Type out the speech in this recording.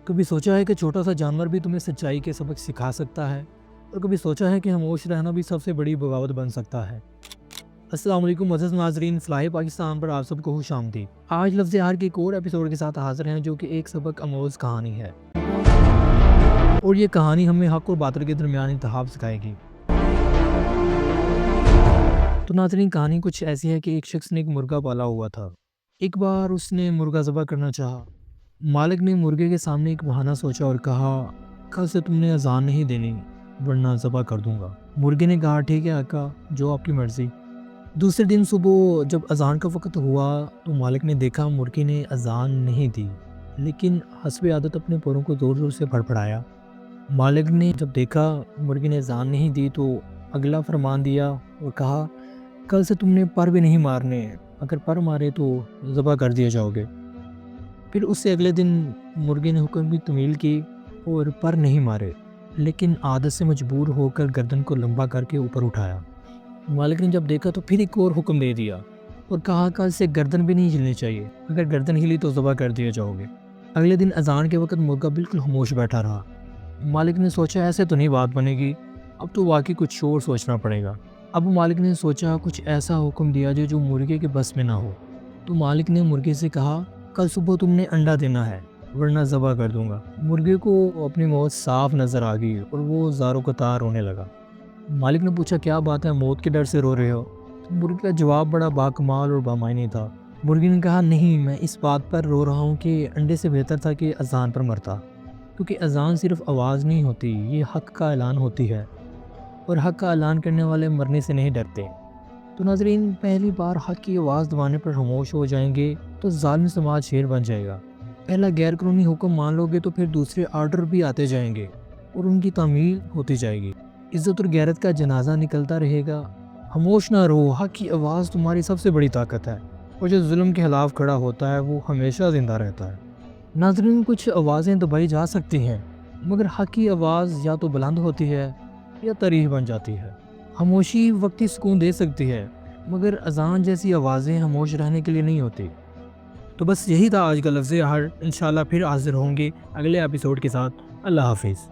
کبھی سوچا ہے کہ چھوٹا سا جانور بھی تمہیں سچائی کے سبق سکھا سکتا ہے، اور کبھی سوچا ہے کہ خاموش رہنا بھی سب سے بڑی بغاوت بن سکتا ہے۔ السلام علیکم معزز ناظرین، فلاح پاکستان پر آپ سب کو خوش آمدید۔ آج لفظ ہار کے ایک اور ایپیسوڈ کے ساتھ حاضر ہیں جو کہ ایک سبق آموز کہانی ہے، اور یہ کہانی ہمیں حق اور باطل کے درمیان انتخاب سکھائے گی۔ تو ناظرین، کہانی کچھ ایسی ہے کہ ایک شخص نے ایک مرغا پالا ہوا تھا۔ ایک بار اس نے مرغا ذبح کرنا چاہا۔ مالک نے مرغے کے سامنے ایک بہانہ سوچا اور کہا، کل سے تم نے اذان نہیں دینی ورنہ ذبح کر دوں گا۔ مرغے نے کہا، ٹھیک ہے آقا، جو آپ کی مرضی۔ دوسرے دن صبح جب اذان کا وقت ہوا تو مالک نے دیکھا مرغے نے اذان نہیں دی، لیکن حسب عادت اپنے پروں کو زور زور سے پھڑپڑایا۔ مالک نے جب دیکھا مرغے نے اذان نہیں دی تو اگلا فرمان دیا اور کہا، کل سے تم نے پر بھی نہیں مارنے، اگر پر مارے تو ذبح کر دیے جاؤ گے۔ پھر اس سے اگلے دن مرغے نے حکم کی تعمیل کی اور پر نہیں مارے، لیکن عادت سے مجبور ہو کر گردن کو لمبا کر کے اوپر اٹھایا۔ مالک نے جب دیکھا تو پھر ایک اور حکم دے دیا اور کہا، کل سے گردن بھی نہیں ہلنی چاہیے، اگر گردن ہلی تو ذبح کر دیے جاؤ گے۔ اگلے دن اذان کے وقت مرغا بالکل خاموش بیٹھا رہا۔ مالک نے سوچا، ایسے تو نہیں بات بنے گی، اب تو واقعی کچھ شور سوچنا پڑے گا۔ اب مالک نے سوچا کچھ ایسا حکم دیا جو مرغے کے بس میں نہ ہو۔ تو مالک نے مرغے سے کہا، کل صبح تم نے انڈا دینا ہے ورنہ ذبح کر دوں گا۔ مرغے کو اپنی موت صاف نظر آ گئی اور وہ زار و قطار رونے لگا۔ مالک نے پوچھا، کیا بات ہے، موت کے ڈر سے رو رہے ہو؟ تو مرغے کا جواب بڑا باکمال اور بامعنی تھا۔ مرغے نے کہا، نہیں، میں اس بات پر رو رہا ہوں کہ انڈے سے بہتر تھا کہ اذان پر مرتا، کیونکہ اذان صرف آواز نہیں ہوتی، یہ حق کا اعلان ہوتی ہے، اور حق کا اعلان کرنے والے مرنے سے نہیں ڈرتے۔ تو ناظرین، پہلی بار حق کی آواز دبانے پر خاموش ہو جائیں گے تو ظالم سماج شیر بن جائے گا۔ پہلا غیر قانونی حکم مان لو گے تو پھر دوسرے آرڈر بھی آتے جائیں گے اور ان کی تعمیل ہوتی جائے گی۔ عزت اور غیرت کا جنازہ نکلتا رہے گا۔ خاموش نہ رہو، حق کی آواز تمہاری سب سے بڑی طاقت ہے، اور جو ظلم کے خلاف کھڑا ہوتا ہے وہ ہمیشہ زندہ رہتا ہے۔ ناظرین، کچھ آوازیں دبائی جا سکتی ہیں، مگر حق کی آواز یا تو بلند ہوتی ہے یا تاریخ بن جاتی ہے۔ خاموشی وقتی سکون دے سکتی ہے، مگر اذان جیسی آوازیں خاموش رہنے کے لیے نہیں ہوتی۔ تو بس یہی تھا آج کا لفظ ہر۔ انشاءاللہ پھر حاضر ہوں گے اگلے ایپیسوڈ کے ساتھ۔ اللہ حافظ۔